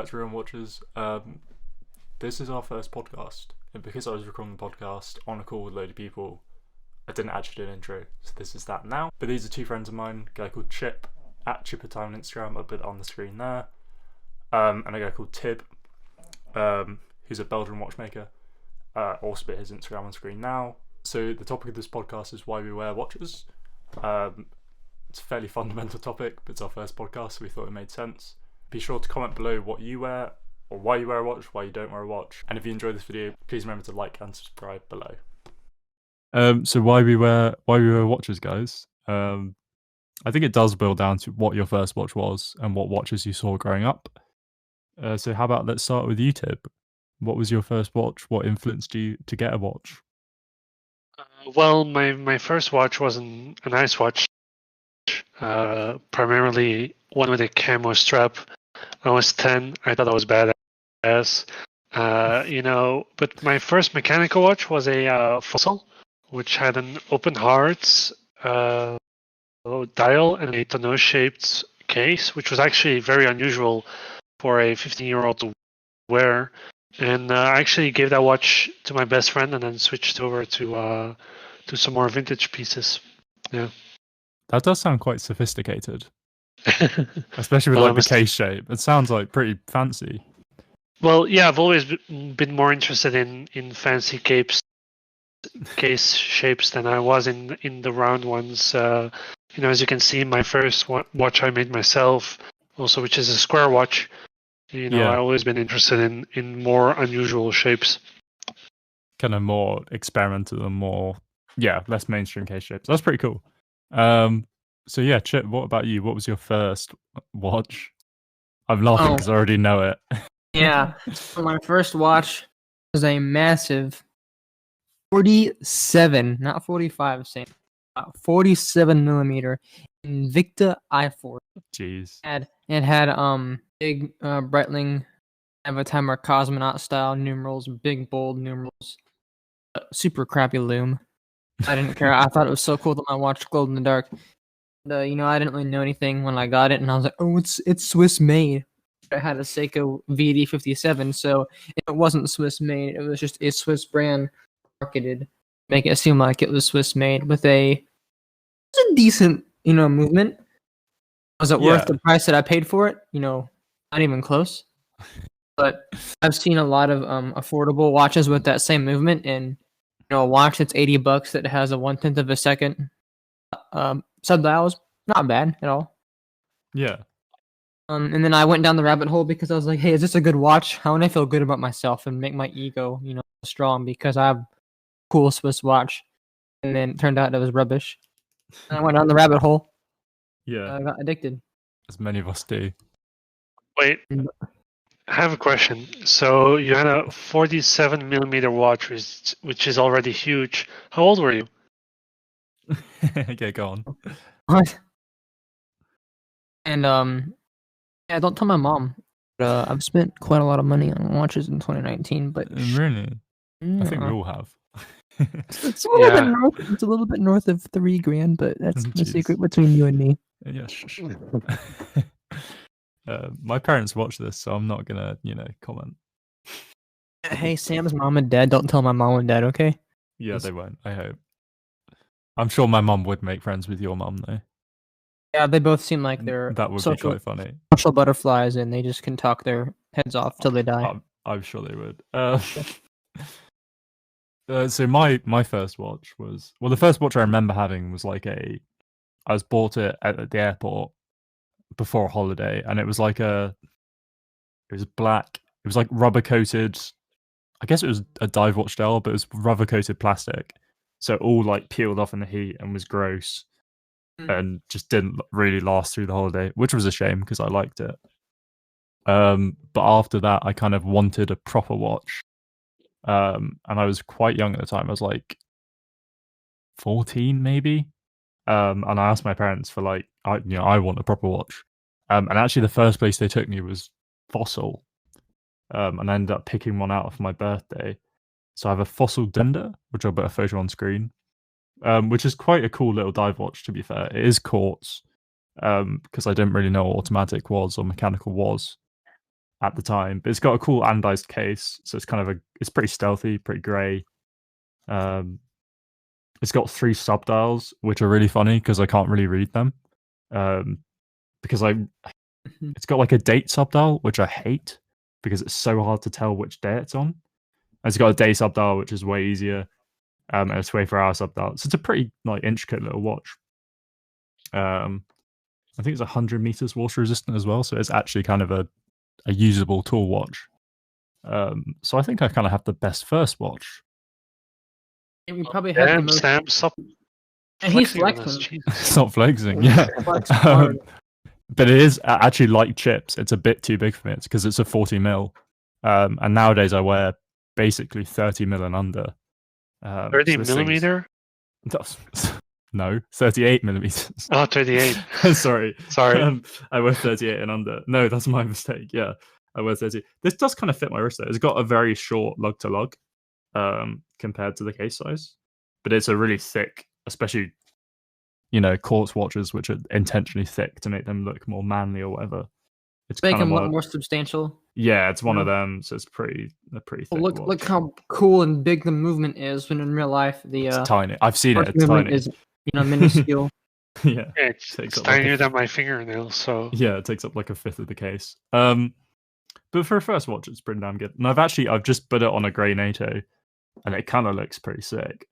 back to Rerun Watchers. This is our first podcast, and because I was recording the podcast on a call with a load of people, I didn't actually do an intro, so this is that now. But these are two friends of mine, a guy called Chip, at Chipper on Instagram, I'll put it on the screen there, and a guy called Tib, who's a Belgian watchmaker, also put his Instagram on screen now. So the topic of this podcast is why we wear watches. It's a fairly fundamental topic, but it's our first podcast, so we thought it made sense. Be sure to comment below what you wear, or why you wear a watch, why you don't wear a watch. And if you enjoyed this video, please remember to like and subscribe below. So why we wear watches, guys? I think it does boil down to what your first watch was and what watches you saw growing up. So how about let's start with you, Tib. What was your first watch? What influenced you to get a watch? Well, my first watch wasn't a nice watch. Primarily one with a camo strap. I was 10. I thought I was badass. But my first mechanical watch was a Fossil, which had an open heart dial and a tonneau-shaped case, which was actually very unusual for a 15-year-old to wear. And I actually gave that watch to my best friend and then switched over to some more vintage pieces. Yeah. That does sound quite sophisticated. Especially with the case shape. It sounds like pretty fancy. Well, yeah, I've always been more interested in fancy case shapes than I was in the round ones. As you can see, my first watch I made myself, also, which is a square watch. I've always been interested in more unusual shapes. Kind of more experimental and more, less mainstream case shapes. That's pretty cool. So yeah, Chip, what about you? What was your first watch? I'm laughing because I already know it. Yeah, so my first watch was a massive 47, not 45, 47 millimeter Invicta I4. Jeez. It had big Breitling Avatar cosmonaut style numerals, big bold numerals, super crappy lume. I didn't care. I thought it was so cool that my watch glowed in the dark. I didn't really know anything when I got it, and I was like, "Oh, it's Swiss made." It had a Seiko VD57, so it wasn't Swiss made. It was just a Swiss brand marketed, make it seem like it was Swiss made with a decent, movement. Was it worth the price that I paid for it? Not even close. But I've seen a lot of affordable watches with that same movement, and a watch that's $80 that has a 1/10 of a second subdial is not bad at all. Yeah. And then I went down the rabbit hole because I was like, hey, is this a good watch? How would I feel good about myself and make my ego, strong because I have a cool Swiss watch? And then it turned out it was rubbish. And I went down the rabbit hole. Yeah. I got addicted. As many of us do. Wait. I have a question. So you had a 47 millimeter watch, which is already huge. How old were you? Okay, go on. What? And don't tell my mom. But, I've spent quite a lot of money on watches in 2019. But really, I think we all have. It's a little bit north. It's a little bit north of $3,000, but that's the secret between you and me. Yeah. My parents watch this, so I'm not gonna, comment. Hey, Sam's mom and dad, don't tell my mom and dad, okay? Yeah, they won't. I hope. I'm sure my mum would make friends with your mum, though. Yeah, they both seem like they're that would be quite funny. Social butterflies, and they just can talk their heads off till they die. I'm sure they would. So my first watch was the first watch I remember having was I was bought it at the airport before a holiday, and it was it was black. It was rubber coated. I guess it was a dive watch style, but it was rubber coated plastic. So it all peeled off in the heat and was gross, and just didn't really last through the holiday, which was a shame because I liked it. But after that, I kind of wanted a proper watch, and I was quite young at the time. I was 14 maybe, and I asked my parents for I want a proper watch, and actually the first place they took me was Fossil, and I ended up picking one out for my birthday. So I have a Fossil Dender, which I'll put a photo on screen, which is quite a cool little dive watch, to be fair. It is quartz, because I didn't really know what automatic was or mechanical was. at the time, but it's got a cool anodized case, so it's kind of it's pretty stealthy, pretty grey. It's got 3 subdials, which are really funny because I can't really read them. Because it's got like a date subdial, which I hate because it's so hard to tell which day it's on. And it's got a day subdial, which is way easier, and a 24-hour subdial. So it's a pretty like intricate little watch. I think it's 100 meters water resistant as well, so it's actually kind of a usable tool watch. So I think I kind of have the best first watch. And we probably have the most. Sam, stop. And he's flexing on us, flexing. jeez. Stop flexing, yeah. But it is actually like chips. It's a bit too big for me. It's because it's a 40 mil, and nowadays I wear basically 30 mil and under. 30 millimeter? No, 38 millimeters. Oh, 38. Sorry. I wear 38 and under. No, that's my mistake. Yeah, I wear 30. This does kind of fit my wrist though. It's got a very short lug to lug, compared to the case size, but it's a really thick, especially quartz watches, which are intentionally thick to make them look more manly or whatever. It's make kind of them look more substantial. Yeah, it's one of them, so it's pretty thick. Look how cool and big the movement is when in real life it's tiny. I've seen it. It's tiny. Is minuscule. Yeah, it's tinier than my fingernail. So yeah, it takes up like a fifth of the case. But for a first watch, it's pretty damn good. And I've just put it on a grey NATO, and it kind of looks pretty sick.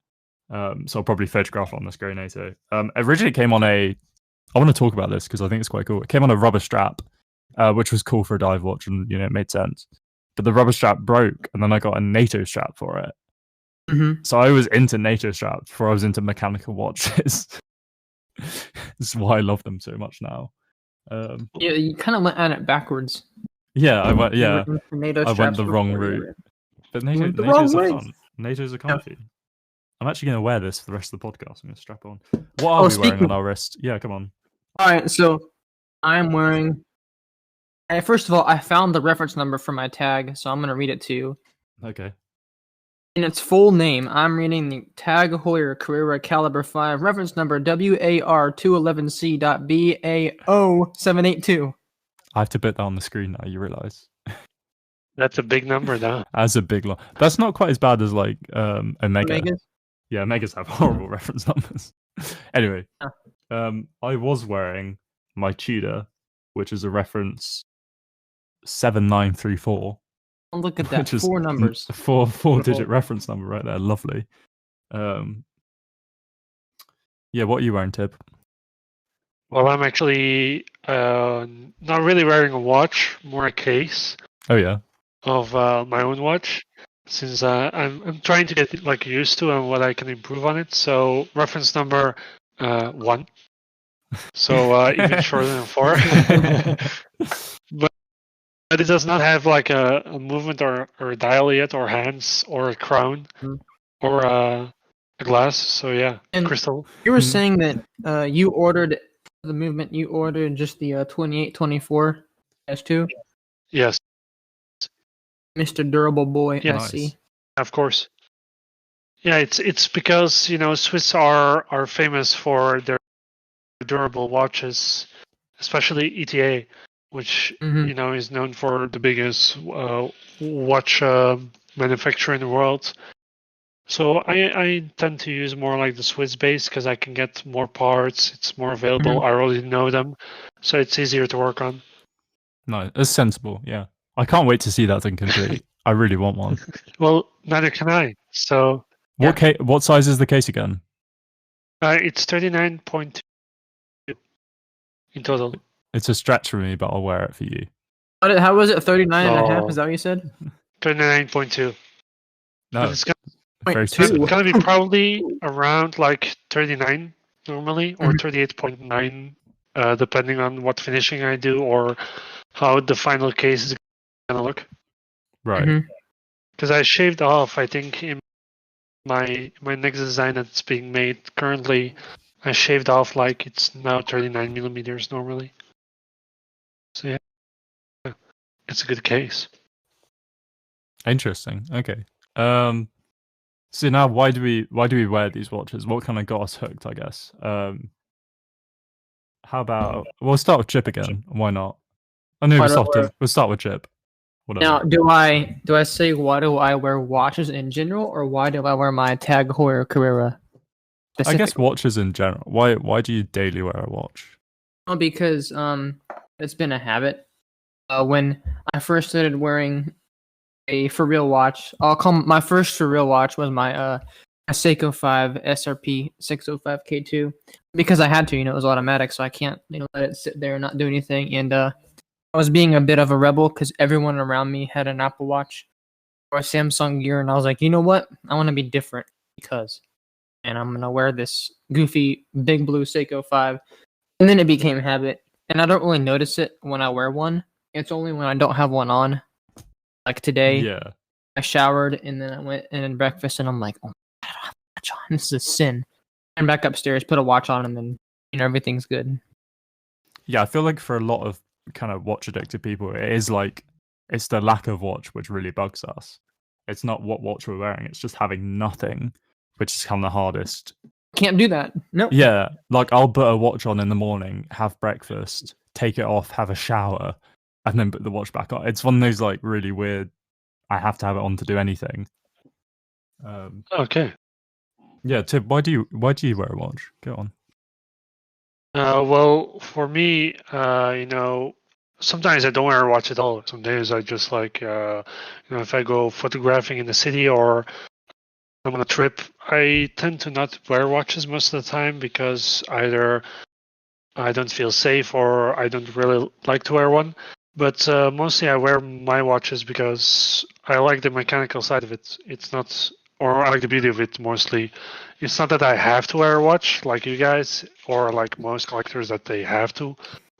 So I'll probably photograph on this grey NATO. Originally it came on I want to talk about this because I think it's quite cool. It came on a rubber strap, which was cool for a dive watch, and it made sense. But the rubber strap broke, and then I got a NATO strap for it. Mm-hmm. So I was into NATO straps before I was into mechanical watches. This is why I love them so much now. Yeah, you kind of went at it backwards. Yeah, I went. Yeah, I went the wrong route. But NATOs are fun. NATOs are comfy. Yeah. I'm actually going to wear this for the rest of the podcast. I'm going to strap on. What are we wearing on our wrist? Yeah, come on. All right, so I'm wearing. First of all, I found the reference number for my tag, so I'm going to read it to you. Okay. In its full name, I'm reading the Tag Heuer Carrera Caliber 5, reference number WAR211C.BAO782. I have to put that on the screen now, you realise. That's a big number, though. That's a big lot. That's not quite as bad as like Omega. Omegas? Yeah, Omegas have horrible reference numbers. Anyway, I was wearing my Tudor, which is a reference 7934. Oh, look at that, 4 numbers. Four-digit reference number right there. Lovely. Yeah, what are you wearing, Tib? Well, I'm actually not really wearing a watch, more a case. Oh yeah. Of my own watch, since I'm trying to get like used to and what I can improve on it. So reference number 1. So even shorter than 4. But it does not have like a movement or a dial yet, or hands, or a crown, or a glass. So yeah, and crystal. You were saying that you ordered the movement. You ordered just the 2824 S2. Yes. Mr. Durable Boy yes. SC. Of course. Yeah, it's because Swiss are famous for their durable watches, especially ETA, which is known for the biggest watch manufacturer in the world. So I tend to use more like the Swiss base because I can get more parts. It's more available. I already know them, so it's easier to work on. No, it's sensible. Yeah, I can't wait to see that thing complete. I really want one. Well, neither can I. So what size is the case again? It's 39.2 in total. It's a stretch for me, but I'll wear it for you. How was it? 39 and a half? Is that what you said? 39.2. No, it's very gonna be probably around like 39 normally, or 38.9, depending on what finishing I do or how the final case is gonna look. Right. Because I shaved off, I think, in my next design that's being made currently, I shaved off like it's now 39 millimeters normally. So yeah, it's a good case. Interesting. Okay. So now, why do we wear these watches? What kind of got us hooked? I guess. How about we'll start with Chip again? Why not? Oh no, we'll start with Chip. Whatever. Now, do I say why do I wear watches in general, or why do I wear my Tag Heuer Carrera? I guess watches in general. Why do you daily wear a watch? Well, because it's been a habit. When I first started wearing a for real watch, my first for real watch was my Seiko 5 SRP 605K2 because I had to. It was automatic, so I can't let it sit there and not do anything. And I was being a bit of a rebel because everyone around me had an Apple Watch or a Samsung Gear, and I was like, you know what? I want to be different and I'm gonna wear this goofy big blue Seiko 5. And then it became a habit, and I don't really notice it when I wear one. It's only when I don't have one on. Like today, Yeah. I showered and then I went and had breakfast, and I'm like, oh my God, I don't have a watch on. This is a sin. And back upstairs, put a watch on, and then everything's good. Yeah, I feel like for a lot of kind of watch addicted people, it's the lack of watch which really bugs us. It's not what watch we're wearing; it's just having nothing, which is kind of the hardest. Can't do that. No. Yeah, like I'll put a watch on in the morning, have breakfast, take it off, have a shower, and then put the watch back on. It's one of those like really weird. I have to have it on to do anything. Okay. Yeah, Tib, why do you wear a watch? Go on. Well, for me, sometimes I don't wear a watch at all. Some days I just like, if I go photographing in the city or I'm on a trip, I tend to not wear watches most of the time because either I don't feel safe or I don't really like to wear one. But mostly I wear my watches because I like the mechanical side of it. It's not, or I like the beauty of it mostly. It's not that I have to wear a watch like you guys or like most collectors that they have to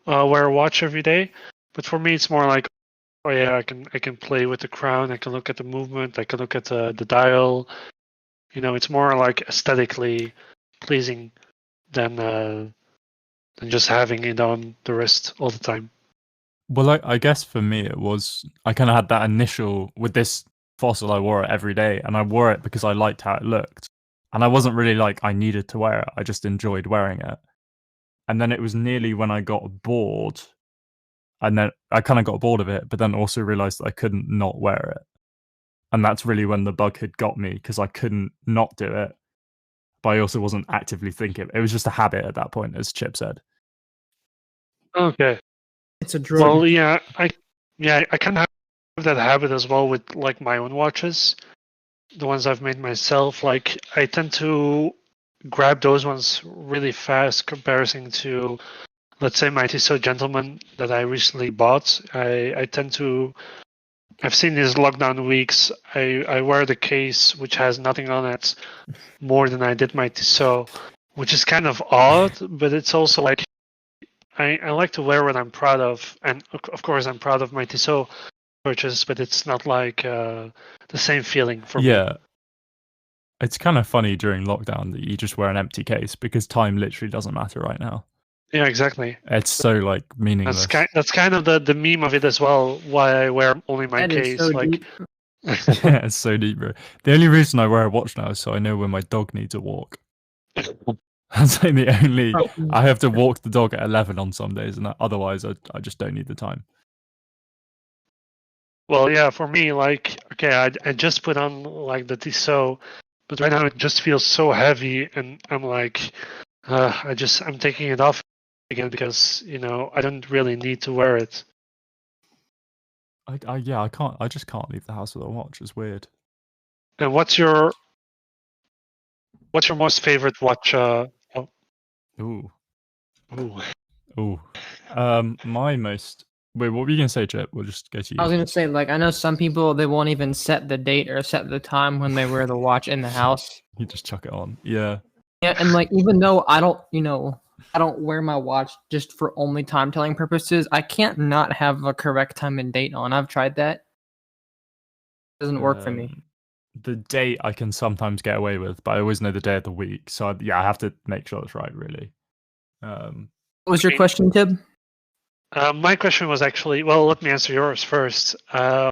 wear a watch every day. But for me, it's more like, oh yeah, I can play with the crown. I can look at the movement. I can look at the dial. It's more like aesthetically pleasing than just having it on the wrist all the time. Well, I guess for me it was I kind of had that initial with this fossil. I wore it every day, and I wore it because I liked how it looked, and I wasn't really like I needed to wear it. I just enjoyed wearing it. And then it was nearly when I got bored, and then I kind of got bored of it, but then also realized that I couldn't not wear it, and that's really when the bug had got me because I couldn't not do it, but I also wasn't actively thinking. It was just a habit at that point, as Chip said. Okay. It's a drug. Well, yeah, I kind of have that habit as well with like my own watches, the ones I've made myself. Like I tend to grab those ones really fast, comparison to, let's say, my Tissot Gentleman that I recently bought. I tend to. I've seen these lockdown weeks. I wear the case which has nothing on it more than I did my Tissot, which is kind of odd, but it's also like. I like to wear what I'm proud of, and of course I'm proud of my Tissot purchase, but it's not like the same feeling for me. Yeah, it's kind of funny during lockdown that you just wear an empty case because time literally doesn't matter right now. Yeah, exactly. It's so like meaningless. That's kind of the meme of it as well. Why I wear only my That case, is so like. deep. Yeah, it's so deep, bro. The only reason I wear a watch now is so I know when my dog needs a walk. That's like the only. I have to walk the dog at 11 on some days, and otherwise I just don't need the time. Well, yeah, for me, like, okay, I just put on like the Tissot, but right now it just feels so heavy, and I'm like, I'm taking it off again because I don't really need to wear it. I just can't leave the house with a watch. It's weird. And what's your most favorite watch? Ooh. Ooh. My most. Wait, what were you gonna say, Chip? We'll just go to you. I was gonna say, like, I know some people they won't even set the date or set the time when they wear the watch in the house. You just chuck it on. Yeah. Yeah, and like even though I don't wear my watch just for only time telling purposes, I can't not have a correct time and date on. I've tried that. It doesn't work for me. The date I can sometimes get away with, but I always know the day of the week. So I have to make sure it's right, really. What was your question, Tib? My question was actually, well, let me answer yours first. I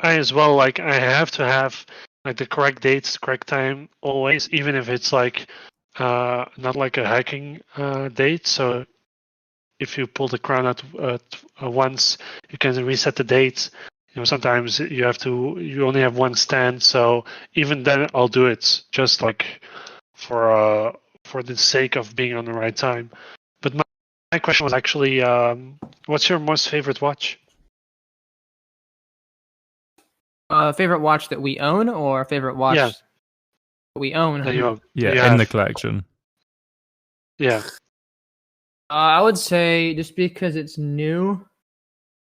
as well, like, I have to have like the correct dates, correct time always, even if it's like not like a hacking date. So if you pull the crown out once, you can reset the date. Sometimes you only have one stand, so even then I'll do it just like for the sake of being on the right time. But my question was actually, what's your most favorite watch? Favorite watch that we own, or favorite watch that we own? That you own. Yeah, in the collection. Yeah. I would say just because it's new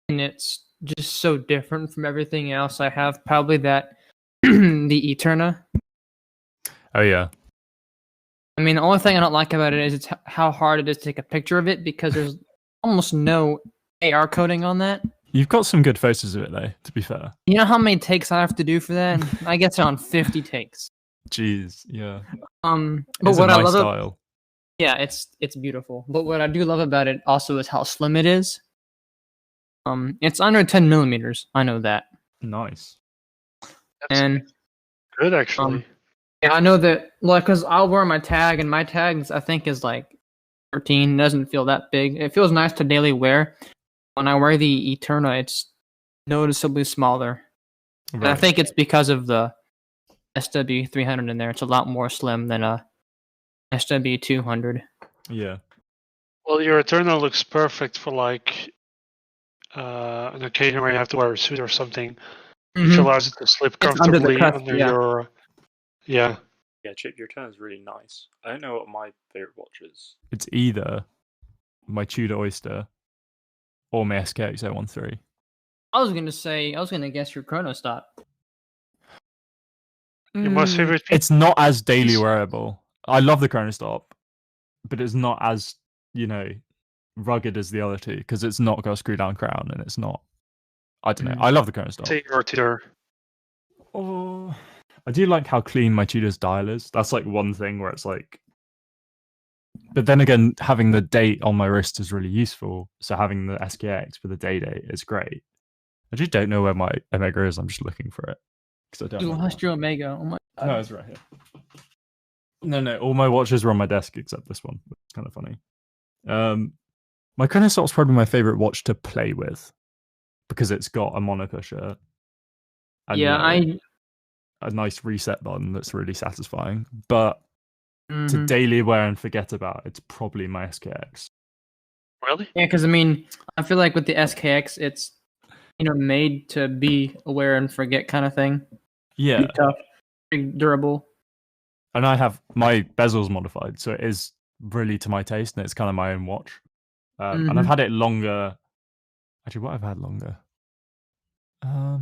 and it's just so different from everything else I have, probably that the Eterna. Oh yeah. I mean, the only thing I don't like about it is it's how hard it is to take a picture of it, because there's almost no AR coding on that. You've got some good photos of it though, to be fair. You know how many takes I have to do for that? I get around 50 takes. Jeez, yeah. But It's what a I nice love style. Yeah, it's beautiful. But what I do love about it also is how slim it is. It's under 10 millimeters. I know that. Nice. And good, actually. yeah, I know that. Like, because I'll wear my tag, and my tags I think is like 13. Doesn't feel that big. It feels nice to daily wear. When I wear the Eterna, it's noticeably smaller. Right. And I think it's because of the SW300 in there. It's a lot more slim than a SW200. Yeah. Well, your Eternal looks perfect for like an occasion where you have to wear a suit or something, which allows it to slip comfortably under your. Yeah. Yeah, Chip, your turn is really nice. I don't know what my favorite watch is. It's either my Tudor Oyster or my SKX 013. I was gonna guess your Chronostop. Your most favorite piece? It's not as daily wearable. I love the Chronostop, but it's not as, rugged as the other two, because it's not got a screw down crown, and it's not. I don't know. I love the Chronostop. Say your Tudor. Oh, I do like how clean my Tudor's dial is. That's like one thing where it's like. But then again, having the date on my wrist is really useful. So having the SKX with the date is great. I just don't know where my Omega is. I'm just looking for it. I don't You lost your Omega. Oh my God. No, it's right here. No. All my watches were on my desk except this one. It's kind of funny. My Chronostop's probably my favorite watch to play with because it's got a monopusher. And, a nice reset button that's really satisfying. But to daily wear and forget about, it's probably my SKX. Really? Yeah, because I feel like with the SKX, it's made to be aware and forget kind of thing. Yeah, pretty tough, pretty durable. And I have my bezels modified, so it is really to my taste, and it's kind of my own watch. And I've had it longer. Actually, what have I had longer? I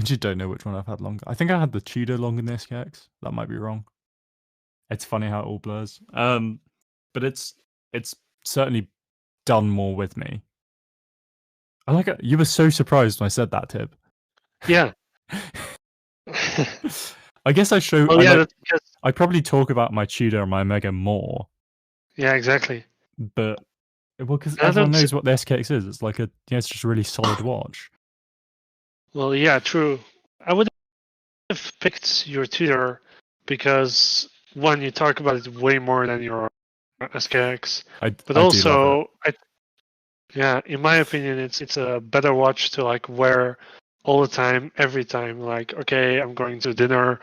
just don't know which one I've had longer. I think I had the Tudor longer than the SKX. That might be wrong. It's funny how it all blurs. But it's certainly done more with me. I like it. You were so surprised when I said that, Tib. Yeah. I guess I show. Oh, yeah, I probably talk about my Tudor and my Omega more. Yeah, exactly. But because everyone knows what the SKX is. It's like it's just a really solid watch. Well, yeah, true. I would have picked your Tudor because one, you talk about it way more than your SKX, but also, in my opinion, it's a better watch to like wear all the time, every time. Like, okay, I'm going to dinner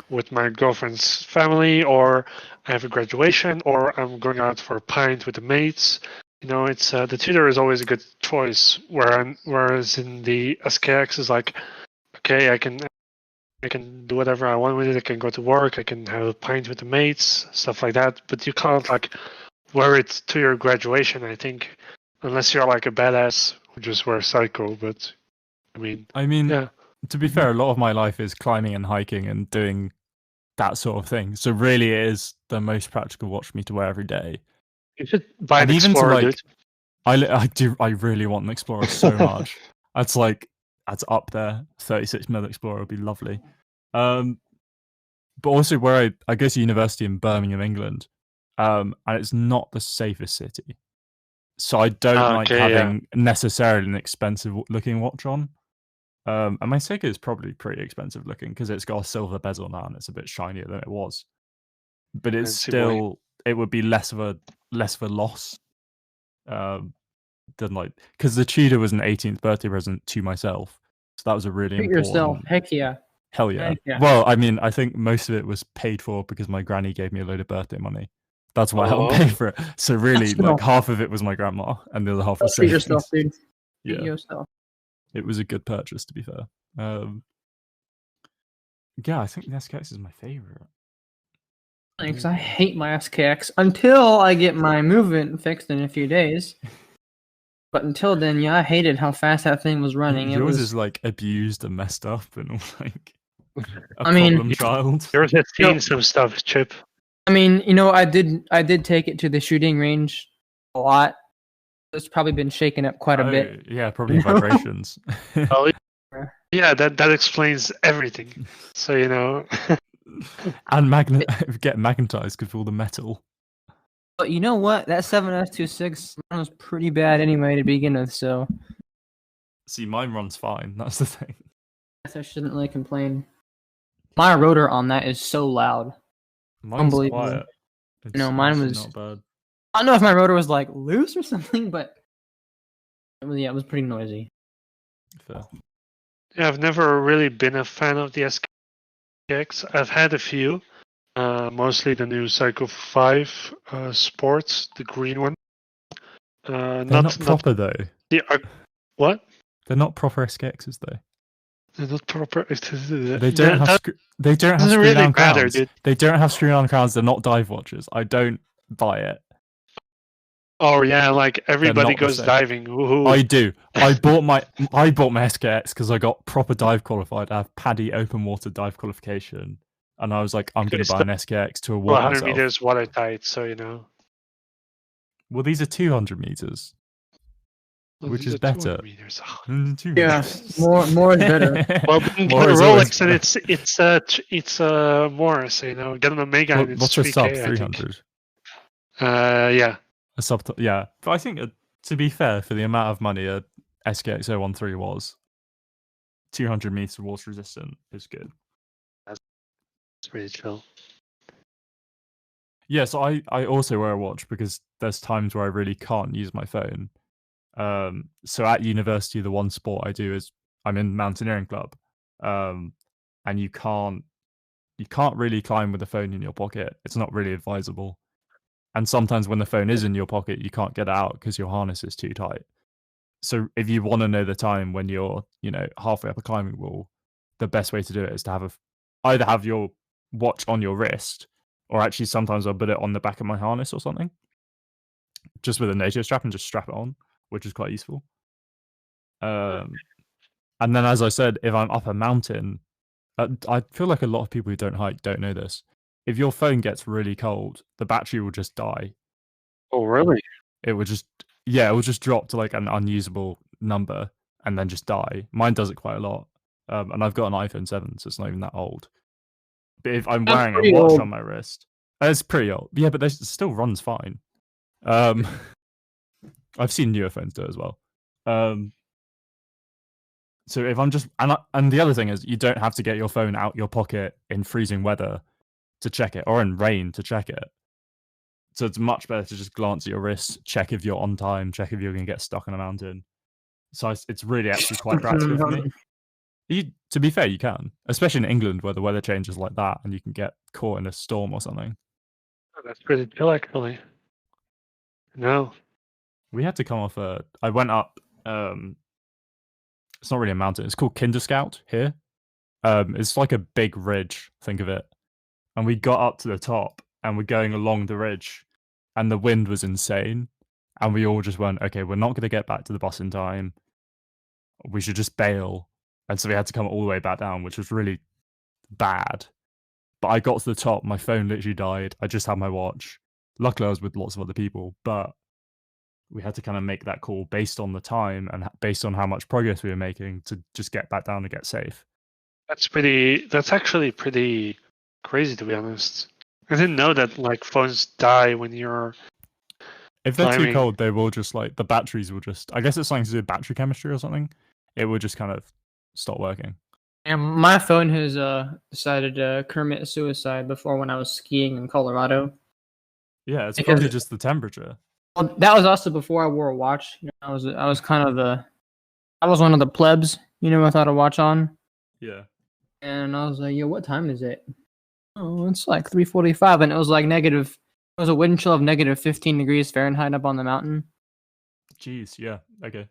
with my girlfriend's family, or I have a graduation, or I'm going out for a pint with the mates. It's the Tudor is always a good choice. Whereas in the SKX is like, okay, I can do whatever I want with it. I can go to work. I can have a pint with the mates, stuff like that. But you can't like wear it to your graduation. I think, unless you're like a badass who just wears Psycho. But yeah. To be fair, a lot of my life is climbing and hiking and doing that sort of thing. So really, it is the most practical watch for me to wear every day. You should buy an Explorer, dude. I really want an Explorer so much. That's up there. 36mm Explorer would be lovely. But also where I go to university in Birmingham, England, and it's not the safest city. So I don't like having necessarily an expensive looking watch on. And my Seiko is probably pretty expensive looking because it's got a silver bezel now and it's a bit shinier than it was. But it's still, it would be less of a less of a loss. Than like, because the Tudor was an 18th birthday present to myself, so that was a really Treat important. yourself. Heck yeah. Hell yeah. Heck yeah. Well, I mean, I think most of it was paid for because my granny gave me a load of birthday money. That's why I helped pay for it. So really, That's like half of it was my grandma, and the other half was Treat savings. yourself, dude. Treat Yeah, yourself. it was a good purchase, to be fair. Yeah, I think the SKX is my favorite. Thanks. I hate my SKX until I get my movement fixed in a few days. But until then, yeah, I hated how fast that thing was running. Yours is like abused and messed up and like a I mean, problem child. Yours has seen some stuff, Chip. I mean, you know, I did take it to the shooting range a lot. It's probably been shaken up quite a bit. Yeah, probably vibrations. Oh, yeah, that explains everything. So you know. And get magnetized because of all the metal. But you know what? That 7S26 was pretty bad anyway to begin with, so See, mine runs fine. That's the thing. I guess I shouldn't really complain. My rotor on that is so loud. Mine's Unbelievable. quiet. No, mine was not bad. I don't know if my rotor was like loose or something, but it was pretty noisy. Fair. Yeah, I've never really been a fan of the SKX. I've had a few, mostly the new Psycho 5 Sports, the green one. They're not proper though. What? They're not proper SKXs though. They're not proper. They don't have screw really down matter, crowns. dude. They don't have screw down crowns. They're not dive watchers. I don't buy it. Oh yeah, like everybody not the goes same. diving. Woohoo. I do. I bought my SKX because I got proper dive qualified. I have PADI open water dive qualification, and I was like, I'm going to buy an SKX to award 100 myself. meters watertight, so you know. Well, these are 200 meters, which These is are better. 200 meters. Oh. Yeah, more is better. Well, then More get a is always Rolex, and it's more. So you know, get an Omega, and it's What's a 3K, sub? I think. 300. Yeah. A sub, yeah. But I think, to be fair, for the amount of money a SKX 013 was, 200 meters water resistant is good. It's pretty chill. Yeah, so I also wear a watch because there's times where I really can't use my phone. So at university, the one sport I do is I'm in mountaineering club, and you can't really climb with the phone in your pocket. It's not really advisable. And sometimes when the phone is in your pocket, you can't get it out because your harness is too tight. So if you want to know the time when you're, halfway up a climbing wall, the best way to do it is to either have your watch on your wrist, or actually sometimes I'll put it on the back of my harness or something, just with a NATO strap and just strap it on, which is quite useful. And then, as I said, if I'm up a mountain, I feel like a lot of people who don't hike don't know this. If your phone gets really cold, the battery will just die. Oh, really? It will just drop to like an unusable number and then just die. Mine does it quite a lot. And I've got an iPhone 7, so it's not even that old. But if I'm wearing a watch on my wrist, it's pretty old. Yeah, but it still runs fine. I've seen newer phones do it as well. So if I'm just and the other thing is, you don't have to get your phone out your pocket in freezing weather to check it, or in rain to check it. So it's much better to just glance at your wrist, check if you're on time, check if you're going to get stuck on a mountain. So it's really actually quite practical for me. To be fair, you can, especially in England where the weather changes like that, and you can get caught in a storm or something. Oh, that's pretty chill, actually. No. We had to come off I went up. It's not really a mountain. It's called Kinderscout here. It's like a big ridge. Think of it. And we got up to the top, and we're going along the ridge, and the wind was insane. And we all just went, okay, we're not going to get back to the bus in time. We should just bail. And so we had to come all the way back down, which was really bad. But I got to the top. My phone literally died. I just had my watch. Luckily, I was with lots of other people, but we had to kind of make that call based on the time and based on how much progress we were making to just get back down and get safe. That's actually pretty crazy, to be honest. I didn't know that like phones die when you're if they're climbing. too cold, they will just the batteries will just, I guess it's something to do with battery chemistry or something. It will just kind of stop working. And my phone has decided to commit suicide before when I was skiing in Colorado. Yeah, it's Because- probably just the temperature. Well, that was also before I wore a watch. I was kind of I was one of the plebs, without a watch on. Yeah. And I was like, "Yo, what time is it?" Oh, it's like 3:45, and it was like negative. It was a wind chill of negative 15 degrees Fahrenheit up on the mountain. Jeez. Yeah. Okay.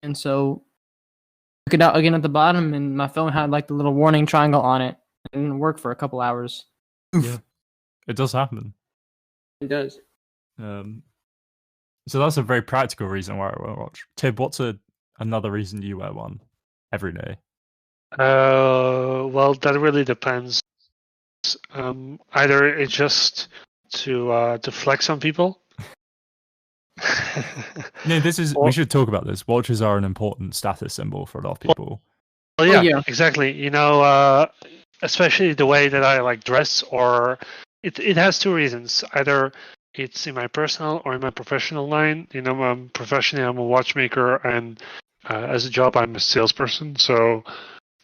And so I took it out again at the bottom, and my phone had like the little warning triangle on it. It didn't work for a couple hours. Yeah. It does happen. It does. So that's a very practical reason why I wear a watch. Tib, what's another reason you wear one every day? Well, that really depends. Either it's just to flex on people. No, we should talk about this. Watches are an important status symbol for a lot of people. Well, yeah, yeah. exactly. Especially the way that I like dress, or it has two reasons. Either it's in my personal or in my professional line. Professionally, I'm a watchmaker, and as a job, I'm a salesperson. So,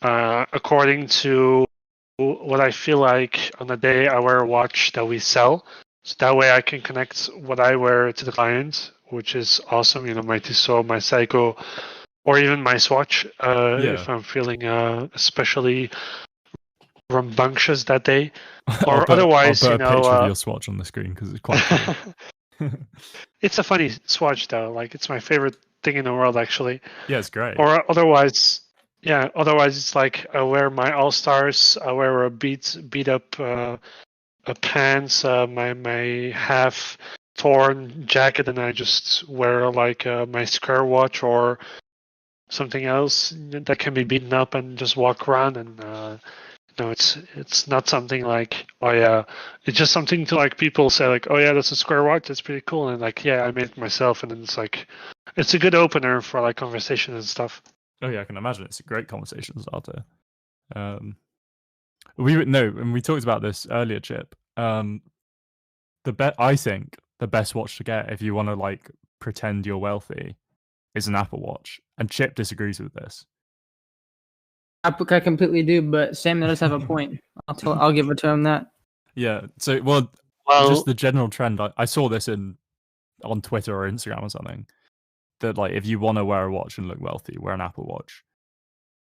according to what I feel like on the day, I wear a watch that we sell. So that way I can connect what I wear to the client, which is awesome. My Tissot, my Seiko, or even my Swatch, if I'm feeling especially rambunctious that day. Or otherwise, I'll put a picture of your Swatch on the screen because it's quite cool. It's a funny Swatch though. Like, it's my favorite thing in the world, actually. Yeah, it's great. Or otherwise it's like I wear my All Stars. I wear a beat up pants, my half torn jacket, and I just wear like my square watch or something else that can be beaten up and just walk around. And it's not something like, oh yeah, it's just something to like people say like, oh yeah, that's a square watch, that's pretty cool, and like, yeah, I made it myself. And then it's like, it's a good opener for like conversation and stuff. Oh yeah, I can imagine it's a great conversation starter. We talked about this earlier, Chip. I think the best watch to get if you want to like pretend you're wealthy is an Apple Watch, and Chip disagrees with this. I completely do, but Sam does have a point. I'll give it to him that. Yeah. So just the general trend. I saw this on Twitter or Instagram or something. That like if you want to wear a watch and look wealthy, wear an Apple Watch.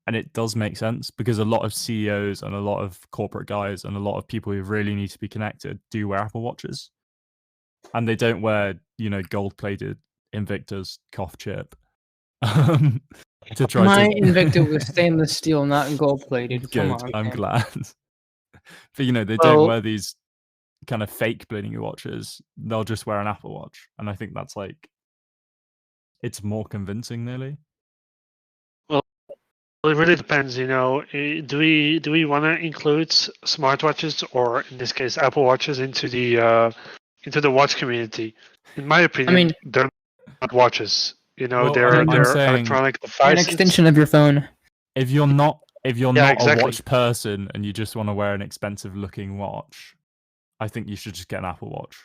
And it does make sense because a lot of CEOs and a lot of corporate guys and a lot of people who really need to be connected do wear Apple Watches. And they don't wear, gold-plated Invictus cough chip. To try My Invictus was stainless steel, not gold-plated. Come Good, on, I'm man. glad. But, they don't wear these kind of fake blingy watches. They'll just wear an Apple Watch. And I think that's like, it's more convincing, nearly. Well, it really depends, Do we want to include smartwatches, or in this case, Apple Watches, into the watch community? In my opinion, they're not watches. They're electronic devices. An extension of your phone. If you're not exactly. a watch person and you just want to wear an expensive looking watch, I think you should just get an Apple Watch.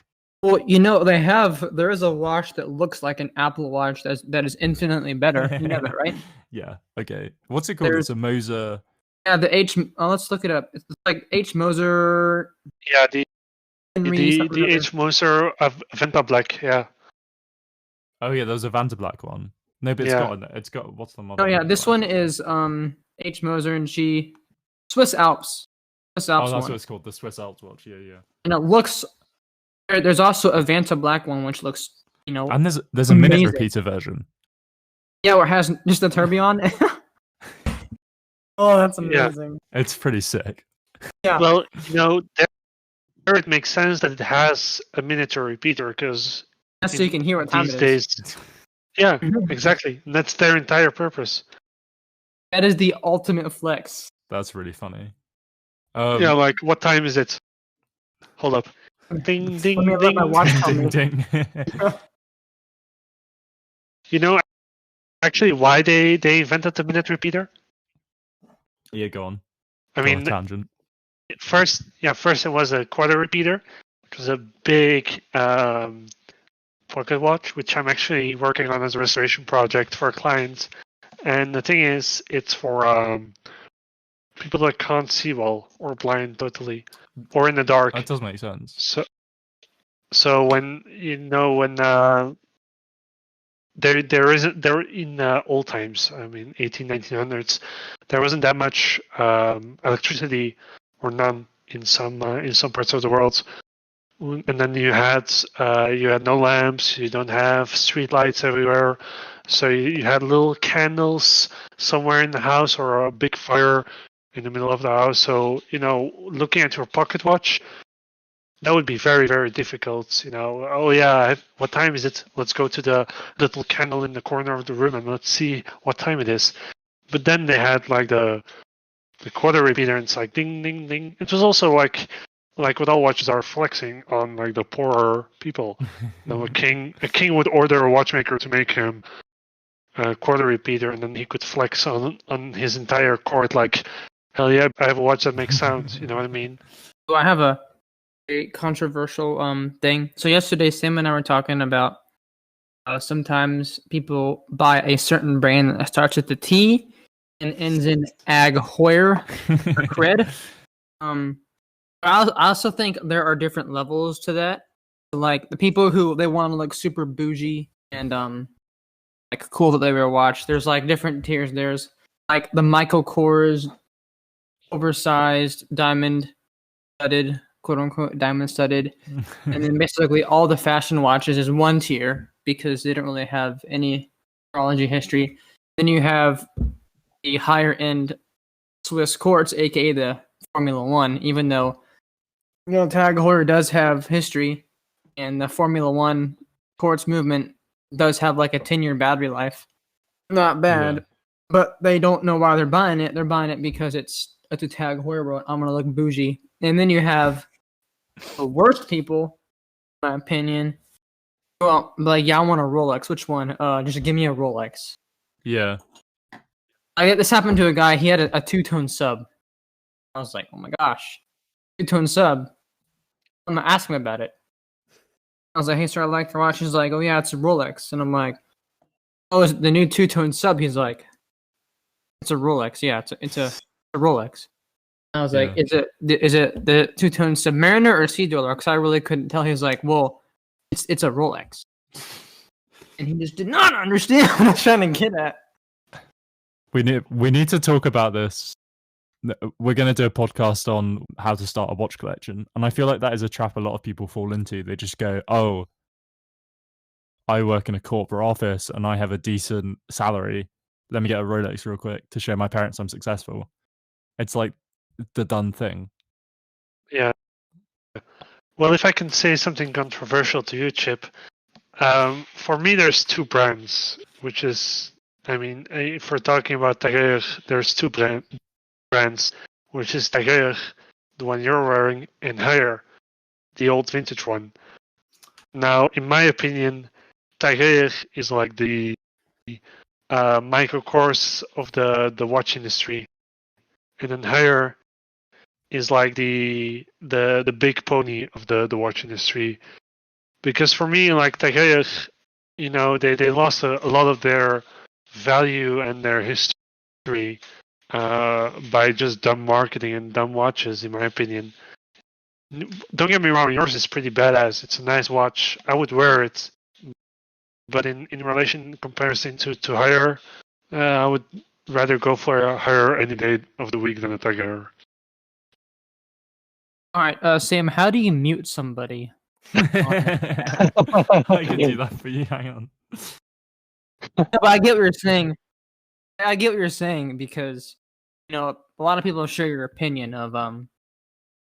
Well, there is a watch that looks like an Apple Watch that is infinitely better. You know that, right? Yeah. Okay. What's it called? It's a Moser. Yeah, the H. Oh, let's look it up. It's like H Moser. Yeah, the H Moser of Venta Black. Yeah. Oh yeah, there's a Vanta Black one. No, but it's got what's the model? Oh yeah, this one is H Moser and G Swiss Alps. That's what it's called, the Swiss Alps watch. Yeah. And it looks. There's also a Vanta Black one, which looks, And there's a minute repeater version. Yeah, where it has just a tourbillon. Oh, that's amazing. Yeah. It's pretty sick. Yeah. Well, there it makes sense that it has a minute repeater because. So you can hear what time these days. Yeah, exactly. That's their entire purpose. That is the ultimate flex. That's really funny. Yeah, like, what time is it? Hold up. Ding, ding, ding. My watch ding, ding. Actually, why they invented the minute repeater? Yeah, go on. I mean, tangent. First it was a quarter repeater, which was a big pocket watch, which I'm actually working on as a restoration project for clients. And the thing is, it's for people that can't see well or blind totally, or in the dark. That does make sense. So when there isn't there in old times, I mean 1900s, there wasn't that much electricity or none in some parts of the world. And then you had no lamps, you don't have street lights everywhere, so you had little candles somewhere in the house or a big fire in the middle of the house. So looking at your pocket watch, that would be very, very difficult. Oh yeah, what time is it? Let's go to the little candle in the corner of the room and let's see what time it is. But then they had like the quarter repeater, and it's like ding, ding, ding. It was also like what all watches are, flexing on like the poorer people. A king would order a watchmaker to make him a quarter repeater, and then he could flex on his entire court like, hell yeah, I have a watch that makes sound. You know what I mean? So I have a controversial thing. So yesterday, Sam and I were talking about sometimes people buy a certain brand that starts with the T and ends in Ag Heuer or Cred. I also think there are different levels to that. Like the people who they want to look super bougie and like cool that they wear a watch. There's like different tiers. There's like the Michael Kors oversized diamond studded, quote unquote diamond studded, and then basically all the fashion watches is one tier because they don't really have any astrology history. Then you have the higher end Swiss quartz, aka the Formula One, even though Tag Heuer does have history, and the Formula One quartz movement does have like a 10-year battery life. Not bad, but they don't know why they're buying it. They're buying it because it's a Tag Heuer. I'm gonna look bougie. And then you have the worst people, in my opinion. Well, like, yeah, I want a Rolex. Which one? Just give me a Rolex. Yeah. This happened to a guy. He had a two-tone sub. I was like, oh my gosh, two-tone sub. I'm gonna ask him about it. I was like, hey, sir, I like your watch. He's like, oh yeah, it's a Rolex. And I'm like, oh, is it the new two-tone sub? He's like, it's a Rolex. Yeah, it's a Rolex. I was like, is it the two-tone Submariner or Sea Dweller? Because I really couldn't tell. He was like, well, it's a Rolex. And he just did not understand what I was trying to get at. We need to talk about this. We're going to do a podcast on how to start a watch collection, and I feel like that is a trap a lot of people fall into. They just go, oh, I work in a corporate office and I have a decent salary. Let me get a Rolex real quick to show my parents I'm successful. It's like the done thing. Yeah. Well, if I can say something controversial to you, Chip, for me there's two brands, which is, I mean, if we're talking about Tag Heuer, there's two brands, which is Tag Heuer, the one you're wearing, and Heuer, the old vintage one. Now, in my opinion, Tag Heuer is like the Michael Kors of the watch industry, and then Heuer is like the big pony of the watch industry. Because for me, like Tag Heuer, they lost a lot of their value and their history by just dumb marketing and dumb watches, in my opinion. Don't get me wrong, yours is pretty badass. It's a nice watch. I would wear it. But in comparison to Heuer, I would rather go for a Heuer any day of the week than a Tag Heuer. All right, Sam, how do you mute somebody? I can do that for you. Hang on. But I get what you're saying. I get what you're saying because, a lot of people share your opinion of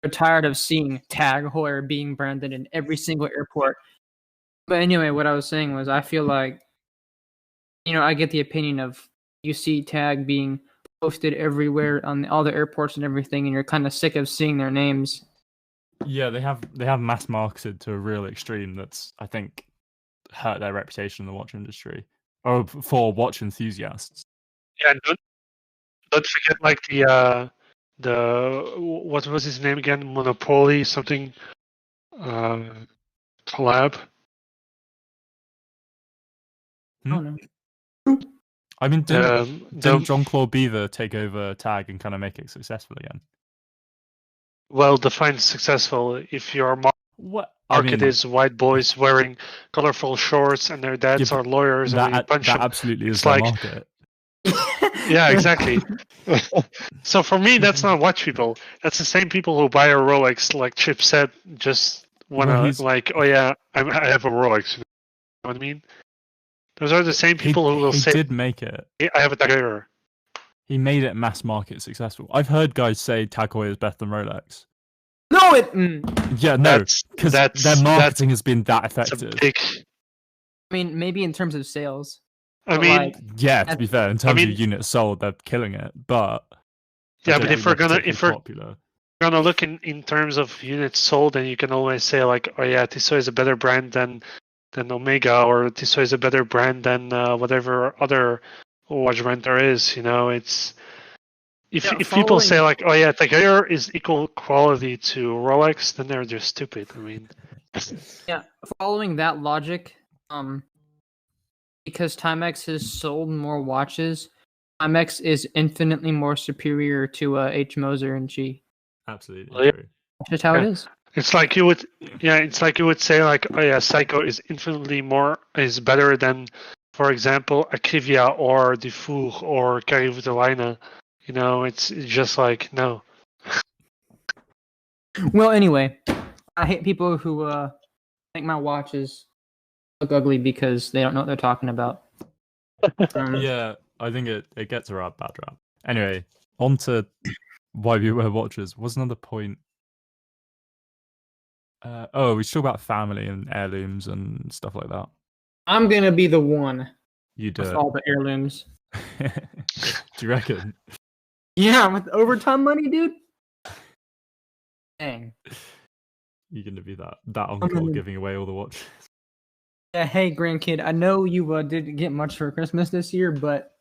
they're tired of seeing Tag Heuer being branded in every single airport. But anyway, what I was saying was I feel like, I get the opinion of you see Tag being posted everywhere on all the airports and everything, and you're kind of sick of seeing their names. Yeah, they have mass marketed to a real extreme that's, I think, hurt their reputation in the watch industry or for watch enthusiasts. Yeah, don't forget like the what was his name again? Monopoly something collab. Oh no. I mean, didn't Jean-Claude Beaver take over Tag and kind of make it successful again? Well, define successful. If you're What? Market is white boys wearing colorful shorts and their dads are lawyers and we punch them. Absolutely is It's their like- market. Yeah, exactly. So for me, that's not watch people. That's the same people who buy a Rolex, like Chip said, just wanna like, oh yeah, I have a Rolex. You know what I mean? Those are the same people who will say, he did make it. I have a Tag Heuer. He made it mass market successful. I've heard guys say Tag Heuer is better than Rolex. No, it. Yeah, no, because their marketing has been that That's effective. a big. I mean, maybe in terms of sales. I But, mean, like, Yeah, to be fair, in terms mean- of units sold, they're killing it. But Yeah, I but don't if think we're they're gonna particularly gonna look in terms of units sold, then you can always say like, oh yeah, Tissot is a better brand than Omega, or Tissot is a better brand than whatever other watch brand there is. You know, it's if people say like, oh yeah, Tag Heuer is equal quality to Rolex, then they're just stupid. I mean, yeah, following that logic, because Timex has sold more watches, Timex is infinitely more superior to H. Moser and G. absolutely Well, yeah. true. That's just how it Yeah. is. it's like you would, it's like you would say like, oh yeah, Seiko is better than, for example, Activia or Dufour or Carré Vuetelina. You know, it's just like no. Well, anyway, I hate people who think my watches look ugly because they don't know what they're talking about. Yeah, I think it gets a bad rap. Anyway, on to why we wear watches. What's another point? We should talk about family and heirlooms and stuff like that. I'm gonna be the one You do with it. all the heirlooms. Do you reckon? Yeah, with overtime money, dude. Dang. You're gonna be that uncle giving away all the watches. Yeah, hey grandkid, I know you didn't get much for Christmas this year, but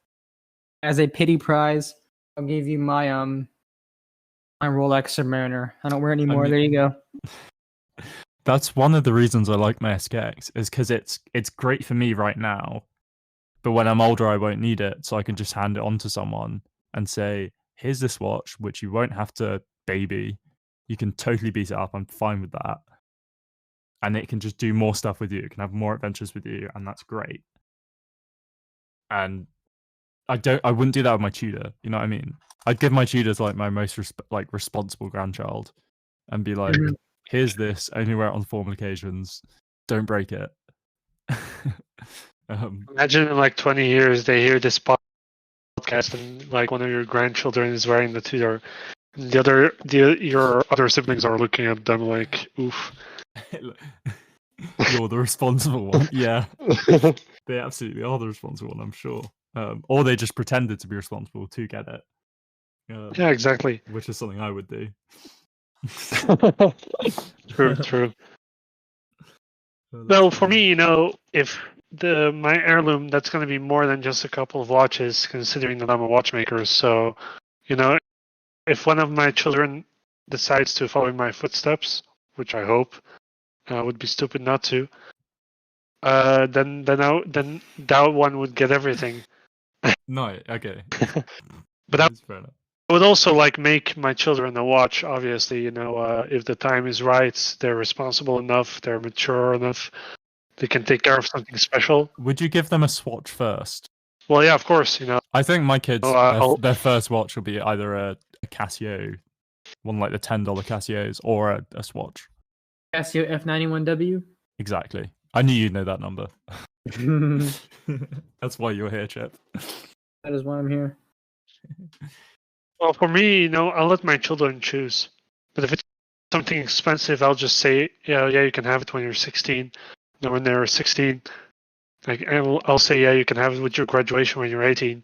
as a pity prize, I'll give you my my Rolex Submariner. I don't wear it anymore. mean- There you go. That's one of the reasons I like my SKX, is because it's great for me right now, but when I'm older I won't need it, so I can just hand it on to someone and say, here's this watch which you won't have to baby. You can totally beat it up. I'm fine with that. And it can just do more stuff with you. It can have more adventures with you, and that's great. And I wouldn't do that with my Tudor. You know what I mean? I'd give my Tudor to like my most responsible grandchild, and be like, here's this. Only wear it on formal occasions. Don't break it. Imagine in like 20 years they hear this podcast and like one of your grandchildren is wearing the Tudor, and your other siblings are looking at them like, oof. You're the responsible one. Yeah, they absolutely are the responsible one, I'm sure. Or they just pretended to be responsible to get it. Yeah, exactly. Which is something I would do. True. No, for me, you know, if my heirloom, that's going to be more than just a couple of watches, considering that I'm a watchmaker. So, you know, if one of my children decides to follow in my footsteps, which I hope, would be stupid not to, then that one would get everything. No, okay. But I That's fair enough. would also like make my children a watch. Obviously, you know, if the time is right, they're responsible enough, they're mature enough, they can take care of something special. Would you give them a swatch first? Well, yeah, of course, you know. I think my kids, Oh, their first watch will be either a Casio, one like the $10 Casios, or a swatch. Casio F91W. Exactly. I knew you'd know that number. That That's why you're here, Chip. is why I'm here. Well, for me, you know, I'll let my children choose. But if it's something expensive, I'll just say, yeah, you can have it when you're 16. And when they're 16, like I'll say, yeah, you can have it with your graduation when you're 18.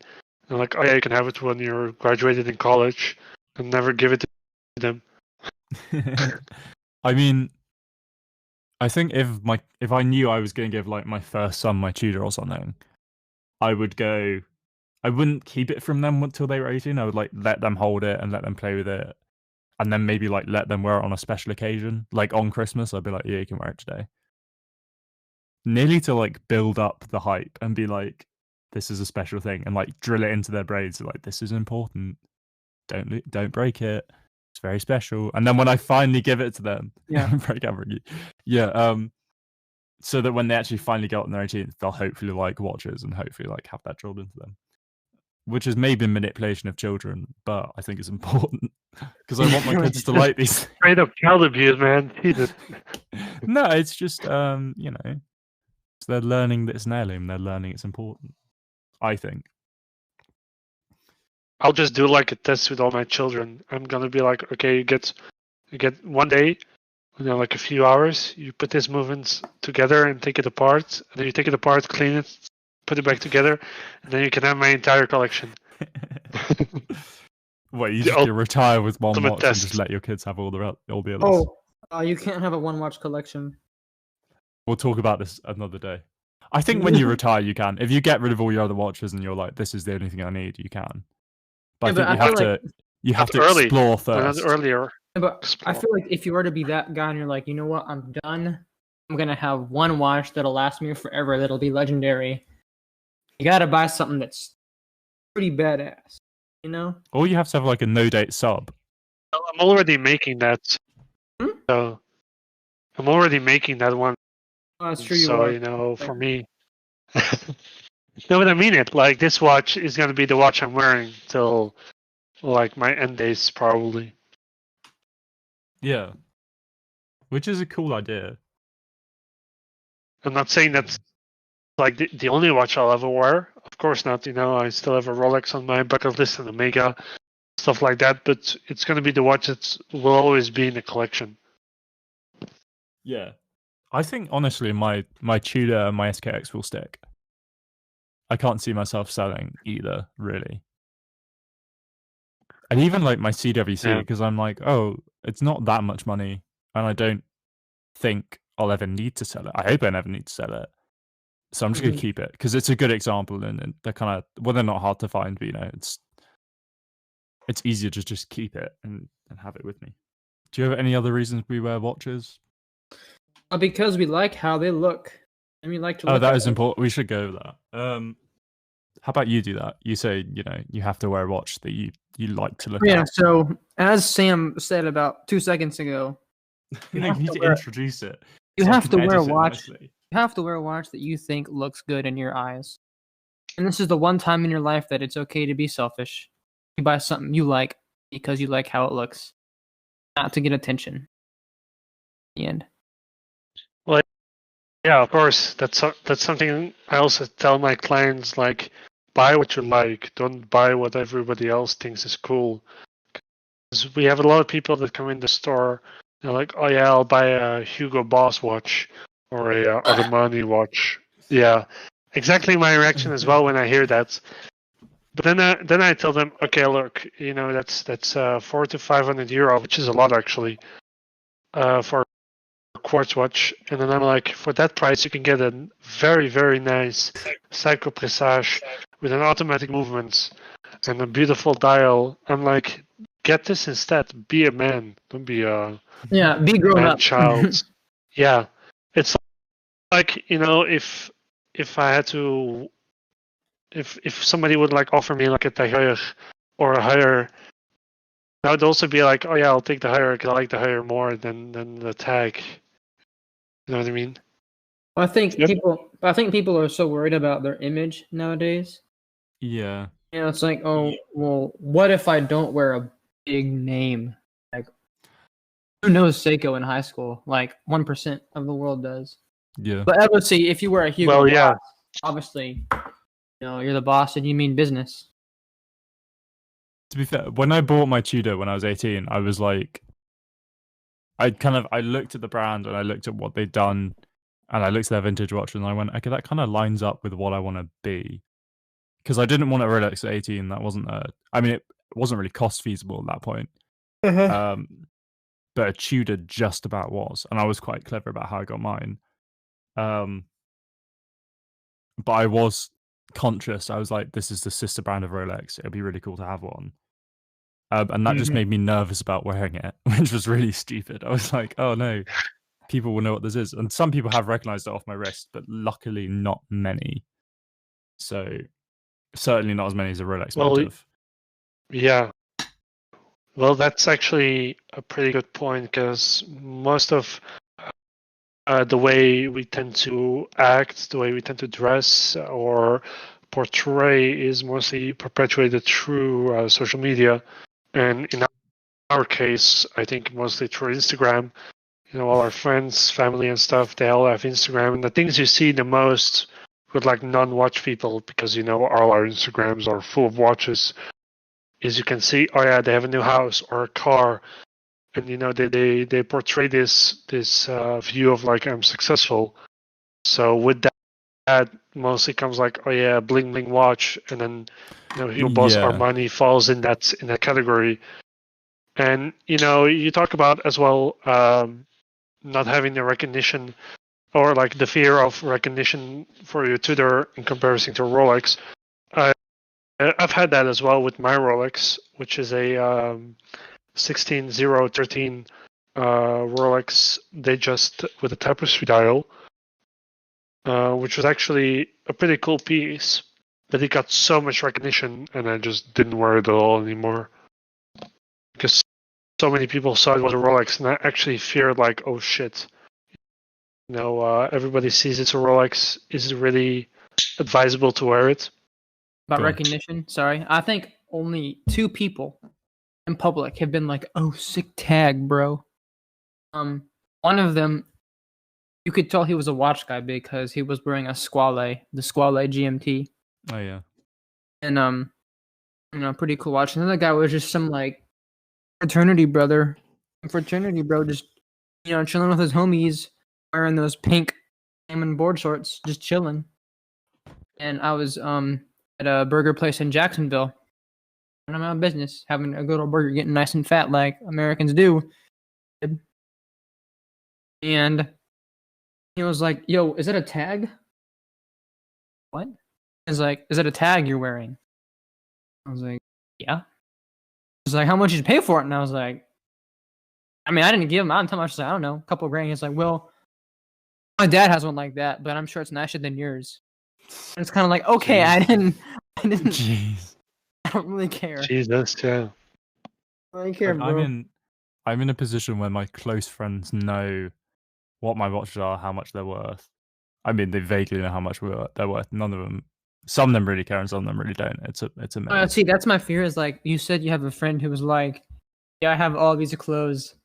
And like, oh yeah, you can have it when you're graduated in college, and never give it to them. I mean, I think if I knew I was going to give like my first son my Tudor or something, I wouldn't keep it from them until they were 18. I would like let them hold it and let them play with it, and then maybe like let them wear it on a special occasion, like on Christmas. I'd be like, yeah, you can wear it today. Nearly to like build up the hype and be like, this is a special thing, and like drill it into their brains like, this is important. Don't break it. it's very special. And then when I finally give it to them, so that when they actually finally get on their 18th, they'll hopefully like watches and hopefully like have that drilled into them. Which is maybe manipulation of children, but I think it's important because I want my kids to like these things. Straight up child abuse, man. Jesus. No, it's just you know, so they're learning that it's an heirloom. They're learning it's important. I think. I'll just do like a test with all my children. I'm gonna be like, okay, you get one day, like a few hours. You put these movements together and take it apart. And then you take it apart, clean it, put it back together, and then you can have my entire collection. What, you just retire with one watch test. and just let your kids have all the others? You can't have a one watch collection. We'll talk about this another day. I think when you retire, you can. If you get rid of all your other watches and you're like, this is the only thing I need, you can. But I think you have to explore first. Earlier. But I feel like if you were to be that guy and you're like, you know what, I'm done. I'm gonna have one watch that'll last me forever. That'll be legendary. You gotta buy something that's pretty badass, you know? Or you have to have like a no-date sub. I'm already making that. So I'm already making that one. Oh, that's true. So, for me. No, but I mean it. Like, this watch is going to be the watch I'm wearing till, like, my end days, probably. Yeah. Which is a cool idea. I'm not saying that's, like, the only watch I'll ever wear. Of course not, I still have a Rolex on my bucket list and Omega, stuff like that, but it's going to be the watch that will always be in the collection. Yeah. I think, honestly, my Tudor and my SKX will stick. I can't see myself selling either, really. And even like my CWC, because I'm like, oh, it's not that much money, and I don't think I'll ever need to sell it. I hope I never need to sell it. So I'm just going to keep it, because it's a good example, and they're kind of, well, they're not hard to find, but it's easier to just keep it and have it with me. Do you have any other reasons we wear watches? Because we like how they look. And we like to look that is important. We should go with that. How about you do that? You say, you have to wear a watch that you like to look at. Yeah, so as Sam said about 2 seconds ago, you need to introduce it. You have to wear a watch. You have to wear a watch that you think looks good in your eyes. And this is the one time in your life that it's okay to be selfish. You buy something you like because you like how it looks, not to get attention. The end. Well, yeah, of course. That's something I also tell my clients, like, buy what you like. Don't buy what everybody else thinks is cool. Because we have a lot of people that come in the store. They're like, oh yeah, I'll buy a Hugo Boss watch or a Armani watch. Yeah, exactly my reaction as well when I hear that. But then I tell them, okay, look, that's 400 to 500 euro, which is a lot actually, for a quartz watch. And then I'm like, for that price, you can get a very, very nice Psycho Presage with an automatic movement and a beautiful dial. I'm like, get this instead. Be a man. Don't be a be grown up child. Yeah, it's like, if I had to, if somebody would like offer me like a tailleur or a higher, I would also be like, oh yeah, I'll take the higher because I like the higher more than the tag. You know what I mean? I think people are so worried about their image nowadays. Yeah. It's like, oh, well, what if I don't wear a big name? Like, who knows Seiko in high school? Like, 1% of the world does. Yeah. But obviously, if you wear a Hugo Well, yeah. Boss, obviously, you're the boss and you mean business. To be fair, when I bought my Tudor when I was 18, I was like, I looked at the brand and I looked at what they'd done and I looked at their vintage watch and I went, okay, that kind of lines up with what I want to be. Because I didn't want a Rolex at 18. That wasn't it wasn't really cost feasible at that point. But a Tudor just about was. And I was quite clever about how I got mine. But I was conscious. I was like, this is the sister brand of Rolex. It'd be really cool to have one. And that just made me nervous about wearing it, which was really stupid. I was like, oh no, people will know what this is. And some people have recognized it off my wrist, but luckily not many. So certainly not as many as a Rolex might have. Yeah. Well, that's actually a pretty good point because most of the way we tend to act, the way we tend to dress or portray is mostly perpetuated through social media. And in our case, I think mostly through Instagram. All our friends, family, and stuff, they all have Instagram. And the things you see the most with like non-watch people, because all our Instagrams are full of watches, is you can see, oh yeah, they have a new house or a car, and they portray this view of like I'm successful. So with that mostly comes like, oh yeah, bling bling watch, and then your boss Armani falls in that category. And you talk about as well not having the recognition or like the fear of recognition for your Tudor in comparison to Rolex. I've had that as well with my Rolex, which is a 16013 Rolex Datejust with a tapestry dial, which was actually a pretty cool piece, but it got so much recognition, and I just didn't wear it at all anymore because so many people saw it was a Rolex, and I actually feared like, oh shit, everybody sees it's a Rolex. Is it really advisable to wear it? About recognition, sorry. I think only 2 people in public have been like, "Oh, sick tag, bro." One of them, you could tell he was a watch guy because he was wearing the Squale GMT. Oh yeah. And pretty cool watch. Another guy was just some like fraternity bro, just chilling with his homies, wearing those pink diamond board shorts, just chilling. And I was at a burger place in Jacksonville, and I'm out of business, having a good old burger, getting nice and fat like Americans do. And he was like, "Yo, is that a tag?" What? He's like, "Is that a tag you're wearing?" I was like, "Yeah." He's like, "How much did you pay for it?" And I was like, I mean, I didn't give him out until I was like, I don't know, a couple of grand. He's like, "Well, my dad has one like that, but I'm sure it's nicer than yours." And it's kind of like, okay, I didn't. Jeez. I don't really care. Jesus, yeah. I don't care, bro. I'm in a position where my close friends know what my watches are, how much they're worth. I mean, they vaguely know how much they're worth. None of them. Some of them really care, and some of them really don't. It's a mess. See, that's my fear. Is like you said, you have a friend who was like, "Yeah, I have all these clothes,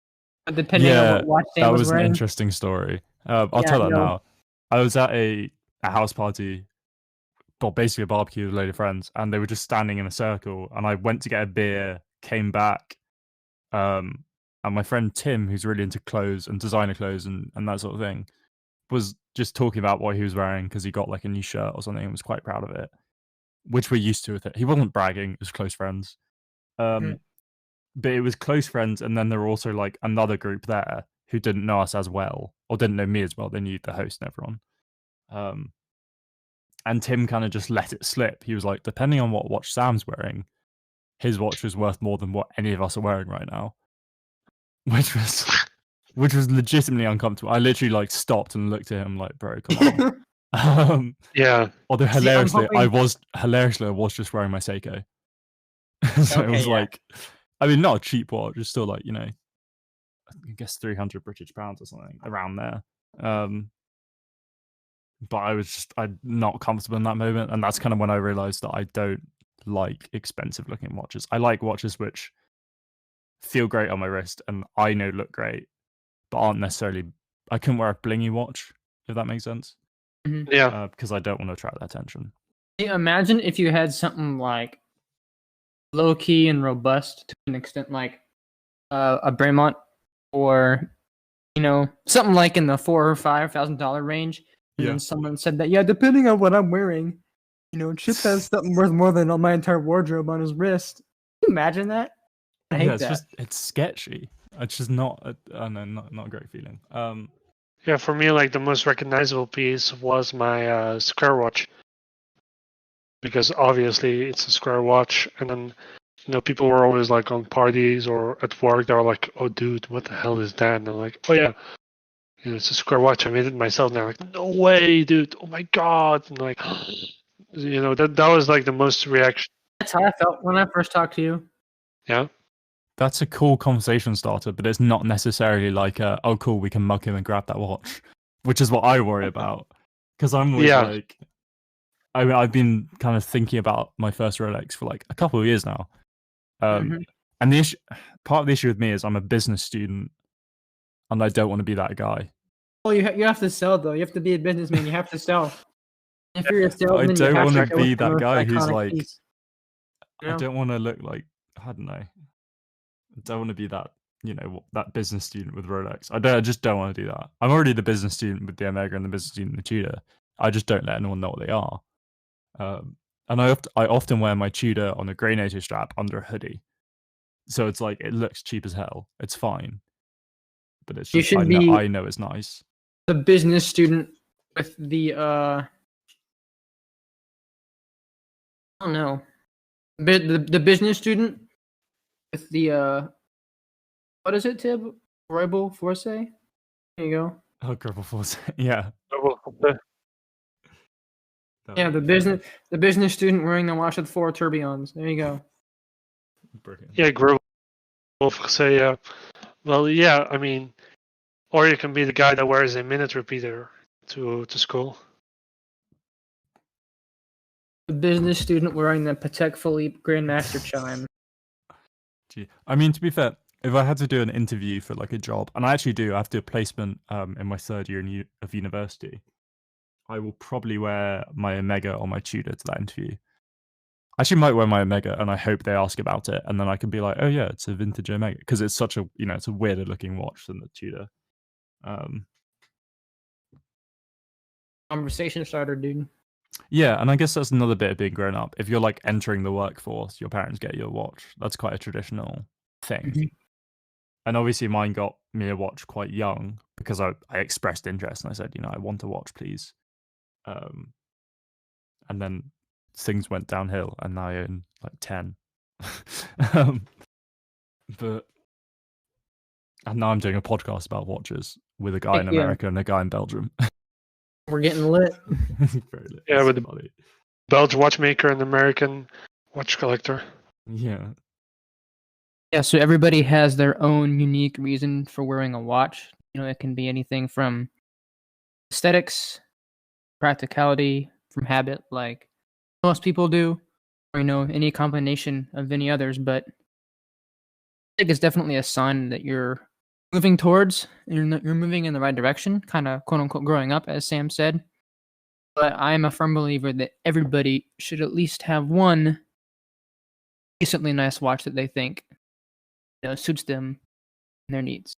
but depending on what watch they was wearing." An interesting story. I'll tell that now. I was at a house party, well, basically a barbecue with a load of friends, and they were just standing in a circle. And I went to get a beer, came back, and my friend Tim, who's really into clothes and designer clothes and that sort of thing, was just talking about what he was wearing because he got like a new shirt or something and was quite proud of it, which we're used to with it. He wasn't bragging; it was close friends. But it was close friends, and then there were also like another group there who didn't know us as well, or didn't know me as well. They knew the host and everyone. And Tim kind of just let it slip. He was like, depending on what watch Sam's wearing, his watch was worth more than what any of us are wearing right now. Which was legitimately uncomfortable. I literally like stopped and looked at him like, bro, come on. Yeah. Although hilariously, I was just wearing my Seiko. So it was like, I mean, not a cheap watch, it's still like, I guess 300 British pounds or something around there. But I'm not comfortable in that moment, and that's kind of when I realized that I don't like expensive looking watches. I like watches which feel great on my wrist and I know look great, but aren't necessarily. I couldn't wear a blingy watch, if that makes sense. Mm-hmm. Yeah, because I don't want to attract that attention. Imagine if you had something like low key and robust to an extent, like a Bremont, or something like in the $4,000 or $5,000 range. And then someone said that, yeah, depending on what I'm wearing, Chip has something worth more than my entire wardrobe on his wrist. Can you imagine that? I hate that. It's sketchy. It's just not a great feeling. Yeah, for me, like the most recognizable piece was my square watch, because obviously it's a square watch, and then people were always like on parties or at work. They were like, "Oh, dude, what the hell is that?" And I'm like, "Oh yeah, it's a square watch. I made it myself." And they're like, "No way, dude! Oh my god!" And like, that was like the most reaction. That's how I felt when I first talked to you. Yeah. that's a cool conversation starter, but it's not necessarily like, oh, cool, we can mug him and grab that watch, which is what I worry about. Because I'm always like, I mean, I've been kind of thinking about my first Rolex for like a couple of years now. And the part of the issue with me is I'm a business student, and I don't want to be that guy. Well, you have to sell though. You have to be a businessman. You have to sell. If you're a I salesman, you don't have want to to go be with the that most guy who's iconic like, piece, you know? I don't want to look like, I don't know. I don't want to be that, that business student with Rolex. I just don't want to do that. I'm already the business student with the Omega and the business student with the Tudor. I just don't let anyone know what they are. And I often wear my Tudor on a grey NATO strap under a hoodie. So it's like, it looks cheap as hell. It's fine. But it's just, I know it's nice. The business student with the, I don't know. The business student with the, what is it, Tib? Royal Force? There you go. Oh, Gribble Force. Yeah. Yeah, the business student wearing the watch with 4 tourbillons. There you go. Brilliant. Yeah, Gribble say, yeah. Well, yeah, I mean, or you can be the guy that wears a minute repeater to school. The business student wearing the Patek Philippe Grandmaster chime. Gee. I mean, to be fair, if I had to do an interview for like a job, and I actually do, I have to do a placement in my third year of university, I will probably wear my Omega or my Tudor to that interview. I actually might wear my Omega, and I hope they ask about it, and then I can be like, oh yeah, it's a vintage Omega, because it's such a, it's a weirder looking watch than the Tudor. Conversation starter, dude. Yeah, and I guess that's another bit of being grown up. If you're like entering the workforce, your parents get you a watch. That's quite a traditional thing. Mm-hmm. And obviously mine got me a watch quite young because I expressed interest and I said, I want a watch, please. And then things went downhill and now I own like 10. And now I'm doing a podcast about watches with a guy in America and a guy in Belgium. We're getting lit. Very lit. Yeah, with the Belgian watchmaker and American watch collector. Yeah. Yeah, so everybody has their own unique reason for wearing a watch. It can be anything from aesthetics, practicality, from habit, like most people do, or any combination of any others. But I think it's definitely a sign that you're moving towards, you're moving in the right direction, kind of quote unquote growing up, as Sam said. But I am a firm believer that everybody should at least have one decently nice watch that they think suits them and their needs.